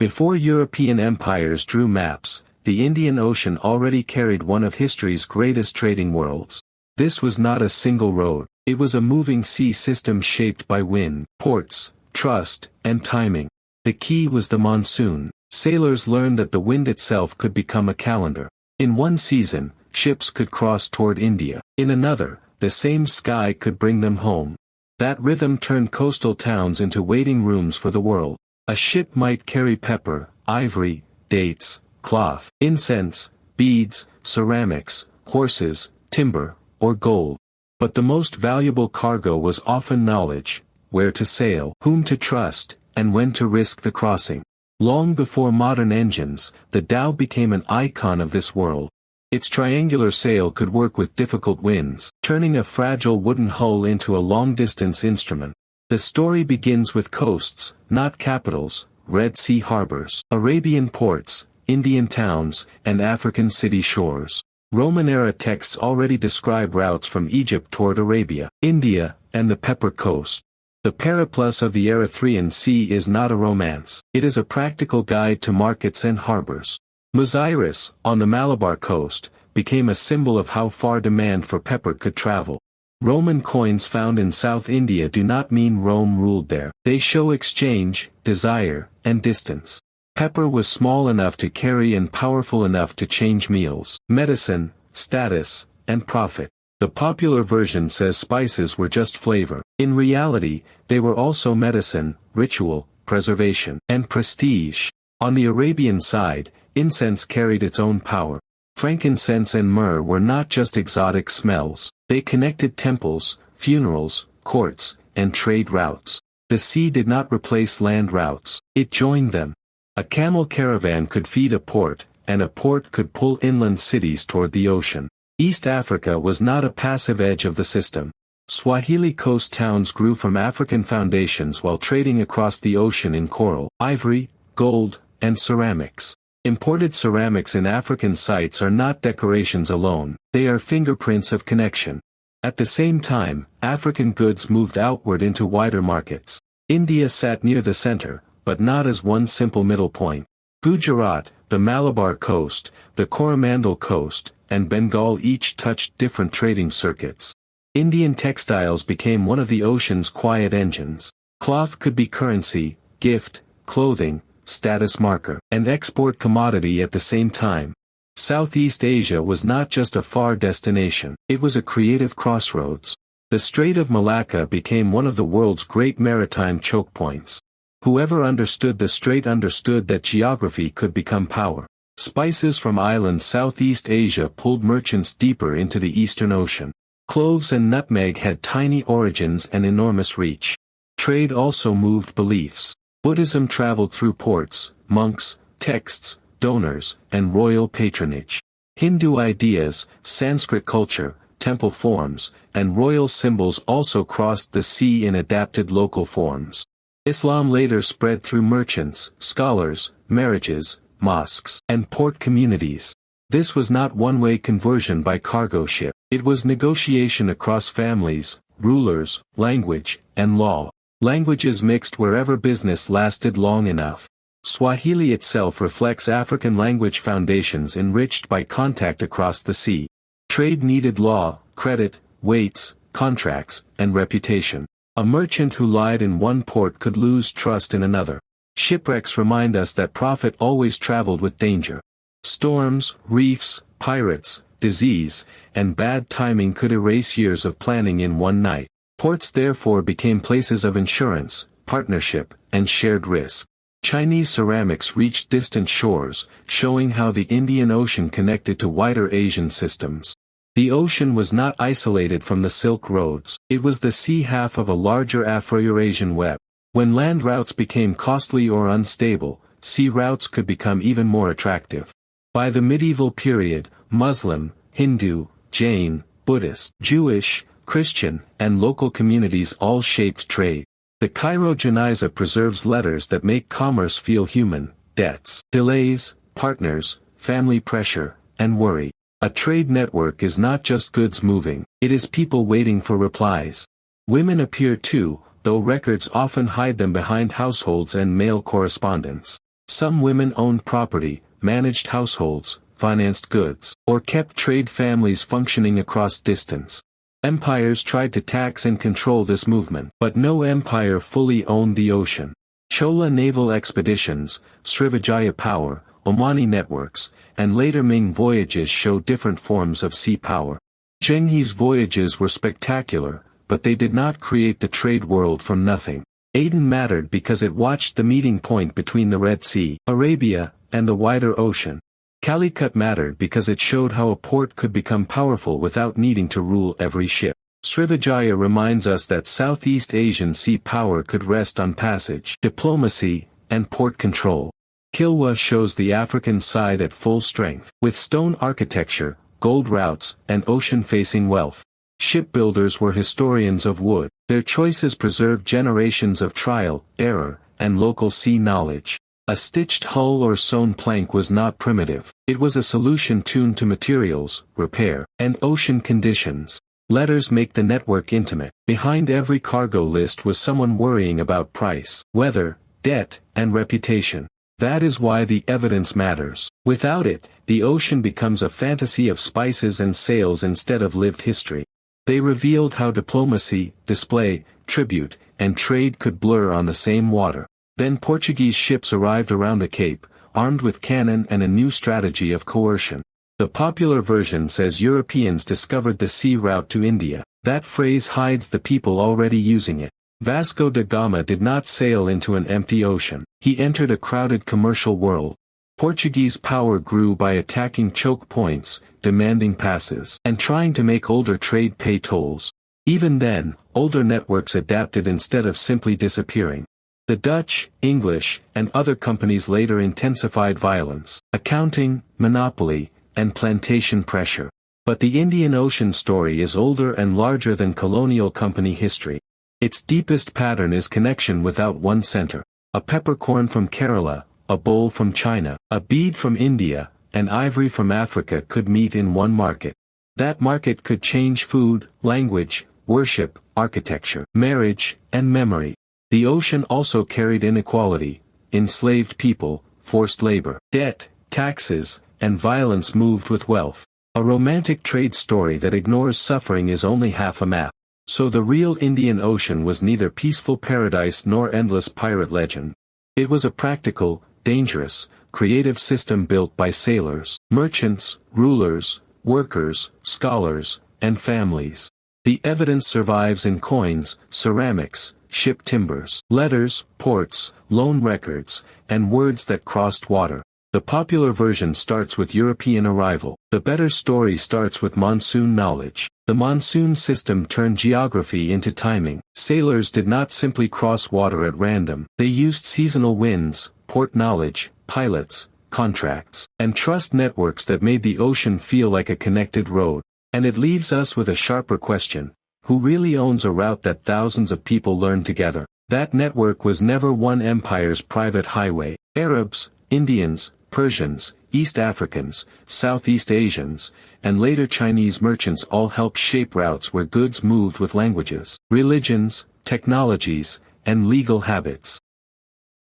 Before European empires drew maps, the Indian Ocean already carried one of history's greatest trading worlds. This was not a single road, it was a moving sea system shaped by wind, ports, trust, and timing. The key was the monsoon. Sailors learned that the wind itself could become a calendar. In one season, ships could cross toward India. In another, the same sky could bring them home. That rhythm turned coastal towns into waiting rooms for the world. A ship might carry pepper, ivory, dates, cloth, incense, beads, ceramics, horses, timber, or gold. But the most valuable cargo was often knowledge, where to sail, whom to trust, and when to risk the crossing. Long before modern engines, the dhow became an icon of this world. Its triangular sail could work with difficult winds, turning a fragile wooden hull into a long-distance instrument. The story begins with coasts, not capitals, Red Sea harbors, Arabian ports, Indian towns, and African city shores. Roman-era texts already describe routes from Egypt toward Arabia, India, and the Pepper Coast. The periplus of the Erythraean Sea is not a romance, it is a practical guide to markets and harbors. Maziris, on the Malabar coast, became a symbol of how far demand for pepper could travel. Roman coins found in South India do not mean Rome ruled there. They show exchange, desire, and distance. Pepper was small enough to carry and powerful enough to change meals, medicine, status, and profit. The popular version says spices were just flavor. In reality, they were also medicine, ritual, preservation, and prestige. On the Arabian side, incense carried its own power. Frankincense and myrrh were not just exotic smells, they connected temples, funerals, courts, and trade routes. The sea did not replace land routes, it joined them. A camel caravan could feed a port, and a port could pull inland cities toward the ocean. East Africa was not a passive edge of the system. Swahili coast towns grew from African foundations while trading across the ocean in coral, ivory, gold, and ceramics. Imported ceramics in African sites are not decorations alone, they are fingerprints of connection. At the same time, African goods moved outward into wider markets. India sat near the center, but not as one simple middle point. Gujarat, the Malabar coast, the Coromandel coast, and Bengal each touched different trading circuits. Indian textiles became one of the ocean's quiet engines. Cloth could be currency, gift, clothing, status marker, and export commodity at the same time. Southeast Asia was not just a far destination, it was a creative crossroads. The Strait of Malacca became one of the world's great maritime choke points. Whoever understood the strait understood that geography could become power. Spices from islands Southeast Asia pulled merchants deeper into the Eastern Ocean. Cloves and nutmeg had tiny origins and enormous reach. Trade also moved beliefs. Buddhism traveled through ports, monks, texts, donors, and royal patronage. Hindu ideas, Sanskrit culture, temple forms, and royal symbols also crossed the sea in adapted local forms. Islam later spread through merchants, scholars, marriages, mosques, and port communities. This was not one-way conversion by cargo ship. It was negotiation across families, rulers, language, and law. Languages mixed wherever business lasted long enough. Swahili itself reflects African language foundations enriched by contact across the sea. Trade needed law, credit, weights, contracts, and reputation. A merchant who lied in one port could lose trust in another. Shipwrecks remind us that profit always traveled with danger. Storms, reefs, pirates, disease, and bad timing could erase years of planning in one night. Ports therefore became places of insurance, partnership, and shared risk. Chinese ceramics reached distant shores, showing how the Indian Ocean connected to wider Asian systems. The ocean was not isolated from the Silk Roads, it was the sea half of a larger Afro-Eurasian web. When land routes became costly or unstable, sea routes could become even more attractive. By the medieval period, Muslim, Hindu, Jain, Buddhist, Jewish, Christian, and local communities all shaped trade. The Cairo Geniza preserves letters that make commerce feel human, debts, delays, partners, family pressure, and worry. A trade network is not just goods moving, it is people waiting for replies. Women appear too, though records often hide them behind households and mail correspondence. Some women owned property, managed households, financed goods, or kept trade families functioning across distance. Empires tried to tax and control this movement, but no empire fully owned the ocean. Chola naval expeditions, Srivijaya power, Omani networks, and later Ming voyages show different forms of sea power. Genghis voyages were spectacular, but they did not create the trade world from nothing. Aden mattered because it watched the meeting point between the Red Sea, Arabia, and the wider ocean. Calicut mattered because it showed how a port could become powerful without needing to rule every ship. Srivijaya reminds us that Southeast Asian sea power could rest on passage, diplomacy, and port control. Kilwa shows the African side at full strength, with stone architecture, gold routes, and ocean-facing wealth. Shipbuilders were historians of wood. Their choices preserved generations of trial, error, and local sea knowledge. A stitched hull or sewn plank was not primitive. It was a solution tuned to materials, repair, and ocean conditions. Letters make the network intimate. Behind every cargo list was someone worrying about price, weather, debt, and reputation. That is why the evidence matters. Without it, the ocean becomes a fantasy of spices and sails instead of lived history. They revealed how diplomacy, display, tribute, and trade could blur on the same water. Then Portuguese ships arrived around the Cape, armed with cannon and a new strategy of coercion. The popular version says Europeans discovered the sea route to India. That phrase hides the people already using it. Vasco da Gama did not sail into an empty ocean. He entered a crowded commercial world. Portuguese power grew by attacking choke points, demanding passes, and trying to make older trade pay tolls. Even then, older networks adapted instead of simply disappearing. The Dutch, English, and other companies later intensified violence, accounting, monopoly, and plantation pressure. But the Indian Ocean story is older and larger than colonial company history. Its deepest pattern is connection without one center. A peppercorn from Kerala, a bowl from China, a bead from India, and ivory from Africa could meet in one market. That market could change food, language, worship, architecture, marriage, and memory. The ocean also carried inequality, enslaved people, forced labor, debt, taxes, and violence moved with wealth. A romantic trade story that ignores suffering is only half a map. So the real Indian Ocean was neither peaceful paradise nor endless pirate legend. It was a practical, dangerous, creative system built by sailors, merchants, rulers, workers, scholars, and families. The evidence survives in coins, ceramics, ship timbers, letters, ports, loan records, and words that crossed water. The popular version starts with European arrival. The better story starts with monsoon knowledge. The monsoon system turned geography into timing. Sailors did not simply cross water at random. They used seasonal winds, port knowledge, pilots, contracts, and trust networks that made the ocean feel like a connected road. And it leaves us with a sharper question. Who really owns a route that thousands of people learn together? That network was never one empire's private highway. Arabs, Indians, Persians, East Africans, Southeast Asians, and later Chinese merchants all helped shape routes where goods moved with languages, religions, technologies, and legal habits.